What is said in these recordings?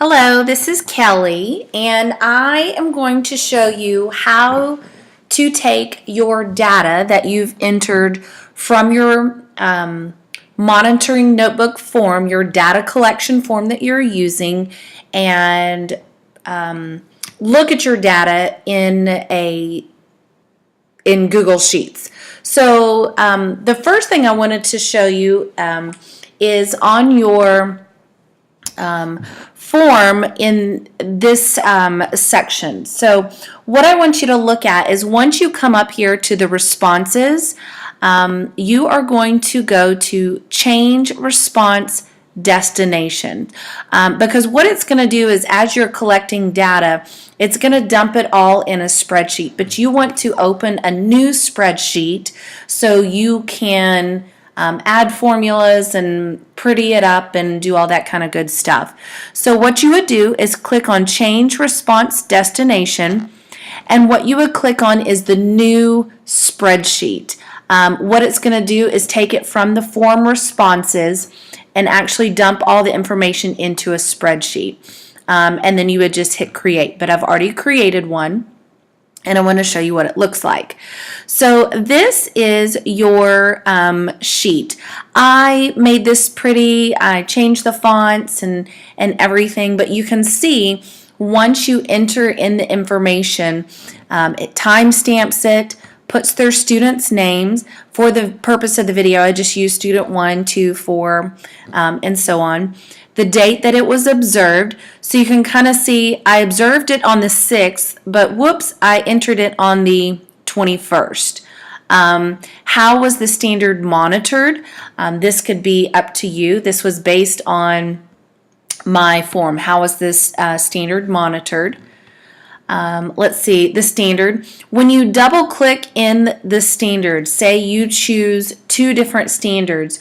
Hello, this is Kelly, and I am going to show you how to take your data that you've entered from your monitoring notebook form, your data collection form that you're using, and look at your data in Google Sheets. So the first thing I wanted to show you is on your form in this section. So what I want you to look at is once you come up here to the responses, you are going to go to change response destination, because what it's going to do is as you're collecting data, it's going to dump it all in a spreadsheet, but you want to open a new spreadsheet so you can add formulas and pretty it up and do all that kind of good stuff. So what you would do is click on change response destination, and what you would click on is the new spreadsheet. What it's going to do is take it from the form responses and actually dump all the information into a spreadsheet. And then you would just hit create. But I've already created one, and I want to show you what it looks like. So this is your sheet. I made this pretty. I changed the fonts and everything, but you can see once you enter in the information, it timestamps it, puts their students' names. For the purpose of the video, I just used student 1, 2, 4, and so on. The date that it was observed, so you can kind of see I observed it on the 6th, but whoops, I entered it on the 21st. How was the standard monitored? This could be up to you. This was based on my form. How was this standard monitored? Let's see, the standard. When you double click in the standard, say you choose 2 different standards,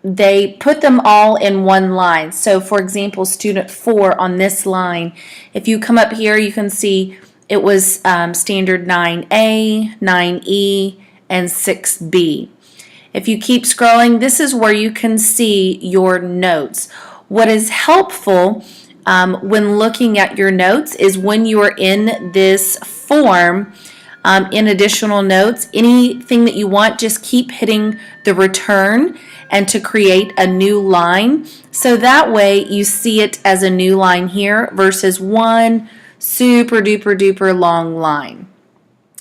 they put them all in one line. So for example, student 4 on this line, if you come up here, you can see it was standard 9A, 9E, and 6B. If you keep scrolling, this is where you can see your notes. What is helpful when looking at your notes is when you are in this form, in additional notes, anything that you want, just keep hitting the return and to create a new line. So that way you see it as a new line here versus one super duper duper long line.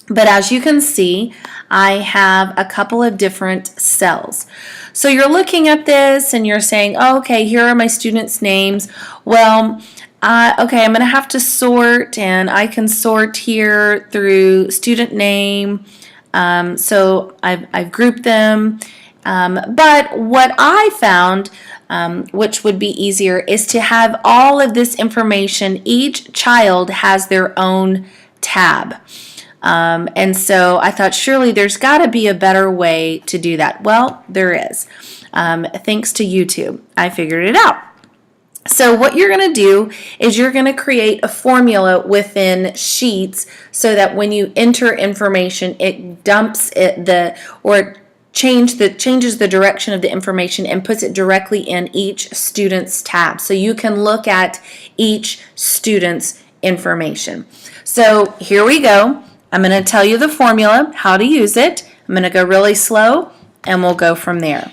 But as you can see, I have a couple of different cells. So you're looking at this and you're saying, oh, okay, here are my students' names. Well, okay, I'm going to have to sort, and I can sort here through student name. So I've grouped them. But what I found, which would be easier, is to have all of this information. Each child has their own tab. And so I thought surely there's got to be a better way to do that. Well, there is. Thanks to YouTube, I figured it out. So what you're going to do is you're going to create a formula within Sheets so that when you enter information, it dumps it changes the direction of the information and puts it directly in each student's tab. So you can look at each student's information. So here we go. I'm going to tell you the formula, how to use it. I'm going to go really slow, and we'll go from there.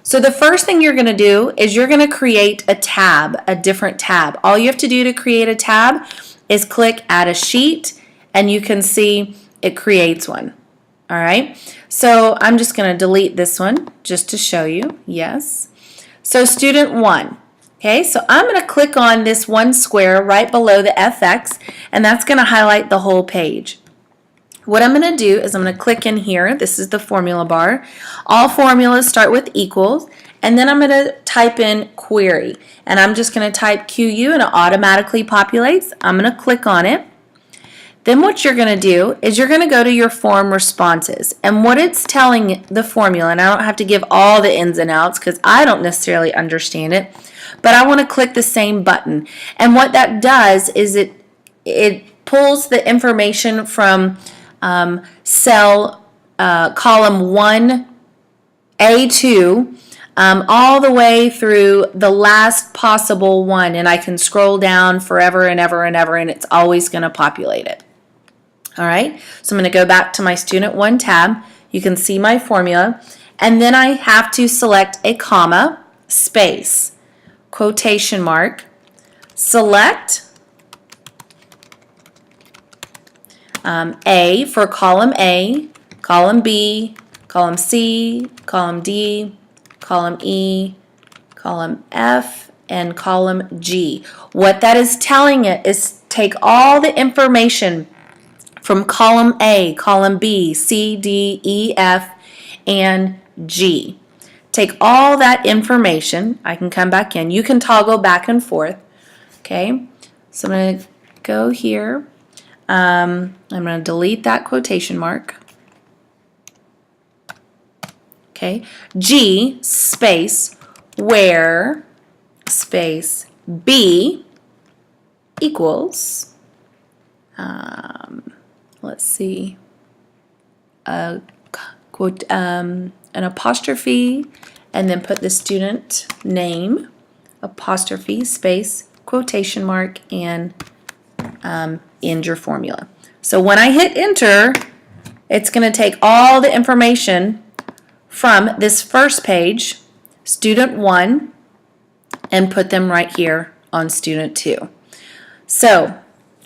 So the first thing you're going to do is you're going to create a tab, a different tab. All you have to do to create a tab is click Add a Sheet, and you can see it creates one. All right. So I'm just going to delete this one just to show you. Yes. So student 1. Okay, so I'm going to click on this one square right below the FX, and that's going to highlight the whole page. What I'm going to do is I'm going to click in here. This is the formula bar. All formulas start with equals, and then I'm going to type in query, and I'm just going to type QU, and it automatically populates. I'm going to click on it. Then what you're going to do is you're going to go to your form responses, and what it's telling the formula, and I don't have to give all the ins and outs because I don't necessarily understand it, but I want to click the same button. And what that does is it pulls the information from cell column 1A2 all the way through the last possible one, and I can scroll down forever and ever and ever, and it's always going to populate it. All right, so I'm going to go back to my Student 1 tab. You can see my formula, and then I have to select a comma, space, quotation mark, select A for column A, column B, column C, column D, column E, column F, and column G. What that is telling it is take all the information from column A, column B, C, D, E, F, and G. Take all that information. I can come back in. You can toggle back and forth. Okay, so I'm going to go here. I'm going to delete that quotation mark. Okay, G space where space B equals, let's see, an apostrophe, and then put the student name, apostrophe, space, quotation mark, and end your formula. So when I hit enter, it's going to take all the information from this first page, Student 1, and put them right here on Student 2. So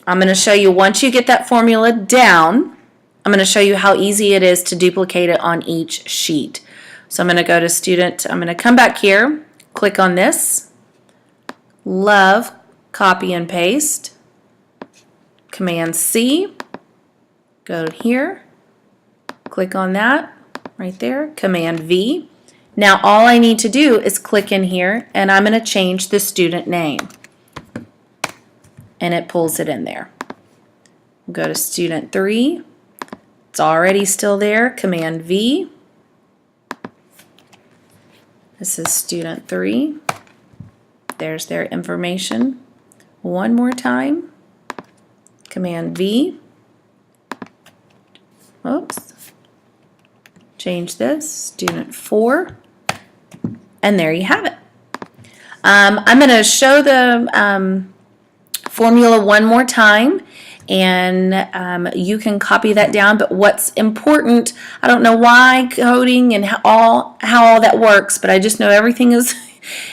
I'm going to show you, once you get that formula down, I'm going to show you how easy it is to duplicate it on each sheet. So I'm going to go to Student, I'm going to come back here, click on this, love, copy and paste, Command C, go here, click on that right there, Command V. Now all I need to do is click in here, and I'm going to change the student name, and it pulls it in there. Go to Student 3, it's already still there, Command V. This is Student 3. There's their information. One more time, Command V. Oops. Change this, Student 4, and there you have it. I'm going to show the formula one more time, and you can copy that down, but what's important, I don't know why coding and how all that works, but I just know everything is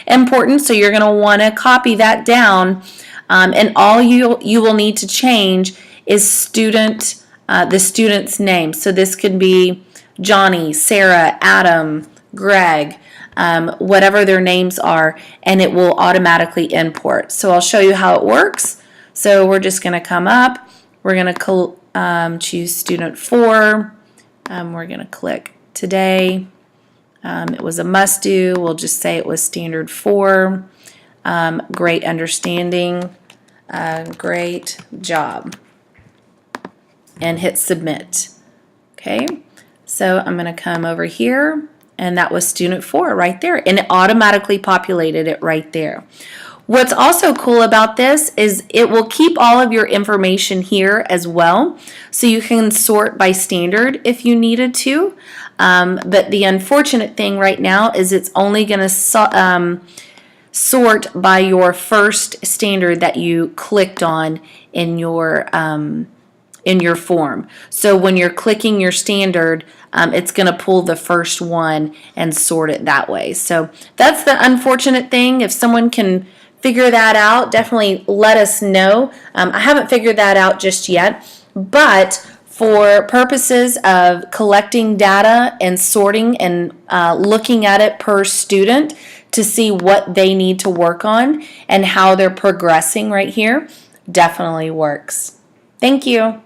important, so you're going to want to copy that down, and all you will need to change is the student's name. So this could be Johnny, Sarah, Adam, Greg, whatever their names are, and it will automatically import. So I'll show you how it works. So we're just going to come up, we're going to choose Student 4, we're going to click Today. It was a must do, we'll just say it was Standard 4, great understanding, great job, and hit Submit. Okay, so I'm going to come over here, and that was Student 4 right there, and it automatically populated it right there. What's also cool about this is it will keep all of your information here as well, so you can sort by standard if you needed to, but the unfortunate thing right now is it's only going to sort by your first standard that you clicked on in your form. So when you're clicking your standard, it's going to pull the first one and sort it that way. So that's the unfortunate thing. If someone can figure that out, definitely let us know. I haven't figured that out just yet, but for purposes of collecting data and sorting and looking at it per student to see what they need to work on and how they're progressing right here, definitely works. Thank you.